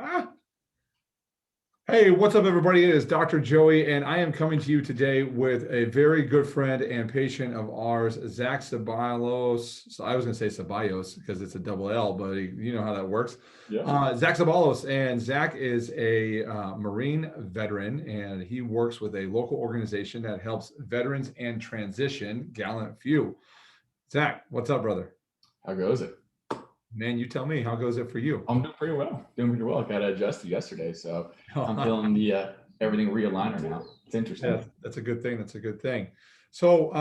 Ah. Hey, what's up, everybody? It is Dr. Joey, and I am coming to you today with a very good friend and patient of ours, Zach Ceballos. So I was going to say Ceballos because it's a double L, but you know how that works. Yeah. Zach Ceballos, and Zach is a Marine veteran, and he works with a local organization that helps veterans and transition gallant few. Zach, what's up, brother? How goes it? Man, you tell me, how goes it for you? I'm doing pretty well. I got adjusted yesterday, so I'm feeling the everything realigner now. It's interesting. Yeah, that's a good thing. That's a good thing. So,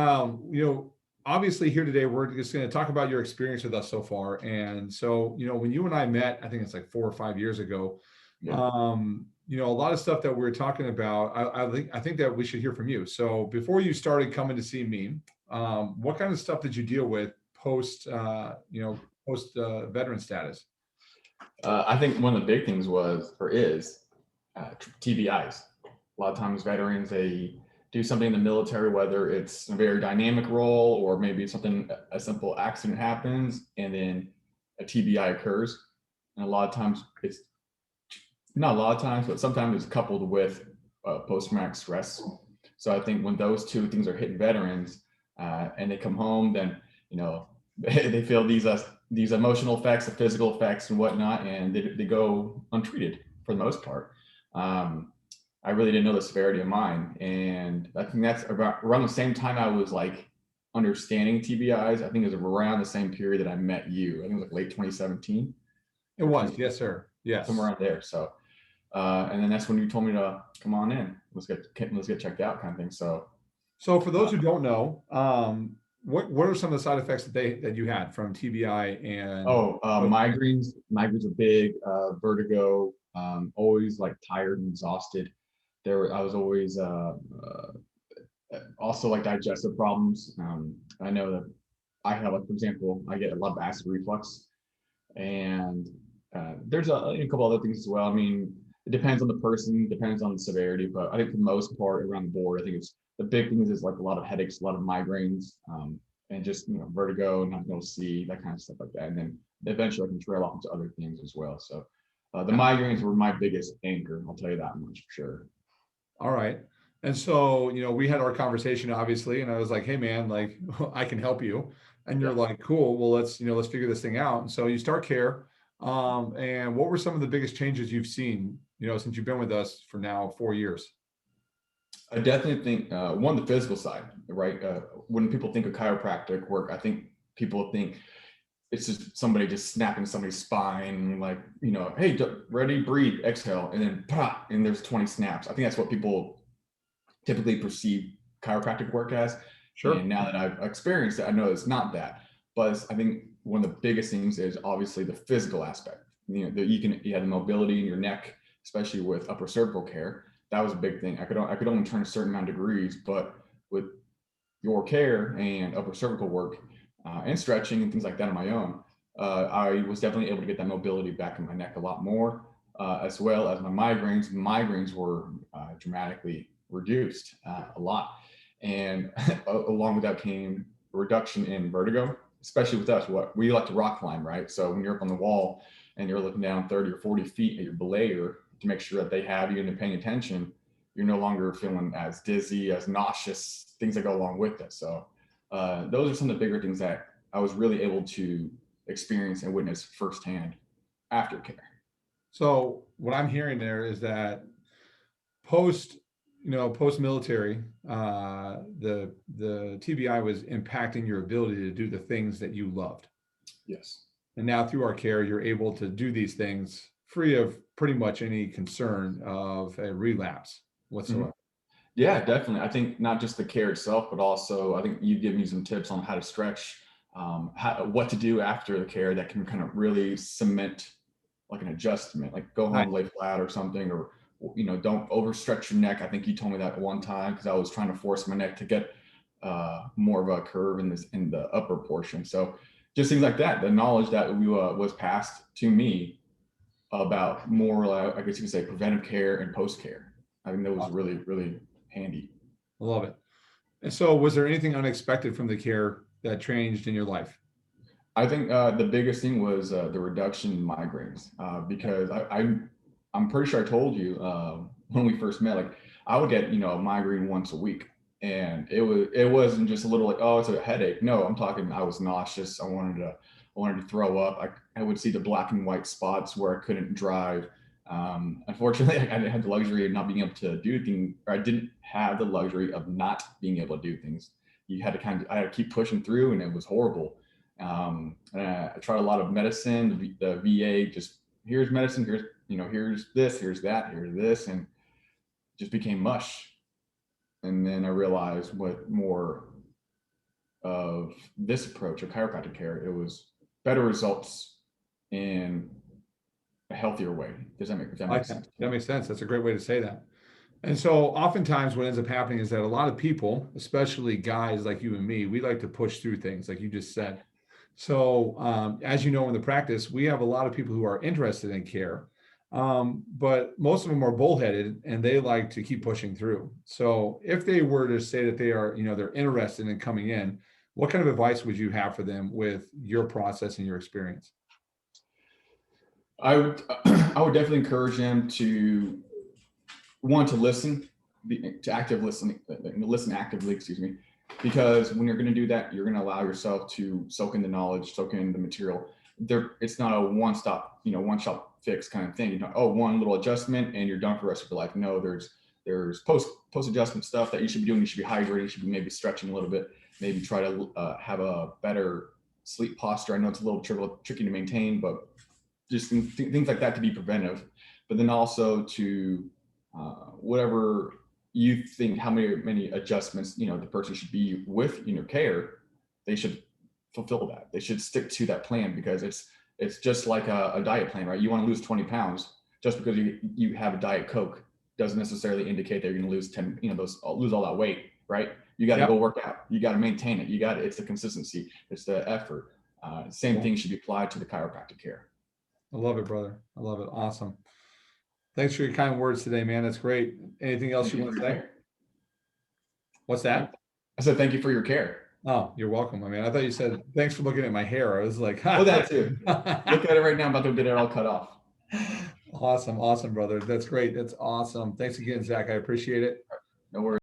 obviously here today, we're just going to talk about your experience with us so far. And so, when you and I met, I think it's like 4 or 5 years ago, Yeah. a lot of stuff that we're talking about, I think that we should hear from you. So before you started coming to see me, what kind of stuff did you deal with post veteran status? I think one of the big things is TBIs. A lot of times veterans, they do something in the military, whether it's a very dynamic role or maybe something, a simple accident happens and then a TBI occurs. And a lot of times it's not a lot of times, but sometimes it's coupled with post-traumatic stress. So I think when those two things are hitting veterans and they come home, then they feel these emotional effects, the physical effects, and whatnot, and they go untreated for the most part. I really didn't know the severity of mine, and I think that's around the same time I was like understanding TBIs. I think it was around the same period that I met you. I think it was like late 2017. It was, yes, sir. Yes. Somewhere around there. So and then that's when you told me to come on in. Let's get checked out, kind of thing. So for those who don't know, what are some of the side effects that you had from TBI and? Migraines. Migraines are big. Vertigo. Always like tired and exhausted. I was always also like digestive problems. I know that I have, like, for example, I get a lot of acid reflux, and there's a couple other things as well. I mean, it depends on the person, depends on the severity, but I think for the most part around the board, I think it's the big things is like a lot of headaches, a lot of migraines, and just vertigo, not able to see, that kind of stuff like that. And then eventually I can trail off into other things as well. So the migraines were my biggest anchor, I'll tell you that much for sure. All right. And so, we had our conversation, obviously, and I was like, hey man, like I can help you. And you're like, cool, well, let's figure this thing out. And so you start care. And what were some of the biggest changes you've seen, since you've been with us for now 4 years? I definitely think one, the physical side, right? When people think of chiropractic work, I think people think it's just somebody just snapping somebody's spine, like, hey, ready, breathe, exhale, and then pop, and there's 20 snaps. I think that's what people typically perceive chiropractic work as. Sure. And now that I've experienced it, I know it's not that. But I think one of the biggest things is obviously the physical aspect. You have the mobility in your neck, especially with upper cervical care. That was a big thing. I could only turn a certain amount of degrees, but with your care and upper cervical work and stretching and things like that on my own, I was definitely able to get that mobility back in my neck a lot more, as well as my migraines. Migraines were dramatically reduced a lot. And along with that came a reduction in vertigo, especially with us. What we like to rock climb, right? So when you're up on the wall and you're looking down 30 or 40 feet at your belayer to make sure that they have you and they're paying attention, you're no longer feeling as dizzy, as nauseous, things that go along with it. So those are some of the bigger things that I was really able to experience and witness firsthand after care. So what I'm hearing there is that post military, the TBI was impacting your ability to do the things that you loved. Yes. And now through our care, you're able to do these things free of pretty much any concern of a relapse whatsoever. Mm-hmm. Yeah, definitely. I think not just the care itself, but also I think you give me some tips on how to stretch, what to do after the care that can kind of really cement like an adjustment, like go home, lay flat or something, or don't overstretch your neck. I think you told me that one time because I was trying to force my neck to get more of a curve in the upper portion. So just things like that, the knowledge that was passed to me about more, I guess you could say, preventive care and post care. I think that was really, really handy. I love it. And so was there anything unexpected from the care that changed in your life? I think the biggest thing was the reduction in migraines because I'm pretty sure I told you when we first met, like I would get, a migraine once a week. And it wasn't just a little like, oh, it's a headache. No, I'm talking, I was nauseous. I wanted to throw up. I would see the black and white spots where I couldn't drive. Unfortunately, I didn't have the luxury of not being able to do things, or I didn't have the luxury of not being able to do things. I had to keep pushing through, and it was horrible. And I tried a lot of medicine, the VA, just here's medicine, here's this, here's that, here's this, and just became mush. And then I realized what more of this approach of chiropractic care, it was better results in a healthier way. If that I like makes that. sense? That makes sense. That's a great way to say that. And so oftentimes what ends up happening is that a lot of people, especially guys like you and me, we like to push through things like you just said. So as you know, in the practice, we have a lot of people who are interested in care, but most of them are bullheaded and they like to keep pushing through. So if they were to say that they are, they're interested in coming in, what kind of advice would you have for them with your process and your experience? I would I would definitely encourage them to want to listen, to active listening, listen actively, excuse me, because when you're going to do that, you're going to allow yourself to soak in the knowledge, soak in the material. It's not a one-stop fix kind of thing. One little adjustment and you're done for the rest of your life. No, there's post adjustment stuff that you should be doing. You should be hydrating. You should be maybe stretching a little bit. Maybe try to have a better sleep posture. I know it's a little tricky to maintain, but just things like that to be preventive. But then also to whatever you think, how many adjustments the person should be with care, they should fulfill that. They should stick to that plan, because it's just like a diet plan, right? You want to lose 20 pounds. Just because you have a Diet Coke doesn't necessarily indicate that you're going to lose 10, lose all that weight, right? You got to go Yep. work out. You got to maintain it. It's the consistency. It's the effort. Same thing should be applied to the chiropractic care. I love it, brother. I love it. Awesome. Thanks for your kind words today, man. That's great. Anything else Thank you you want for to your say? care. What's that? I said thank you for your care. Oh, you're welcome. I mean, I thought you said thanks for looking at my hair. I was like, Oh, that too. Look at it right now. I'm about to get it all cut off. awesome, awesome, brother. That's great. That's awesome. Thanks again, Zach. I appreciate it. No worries.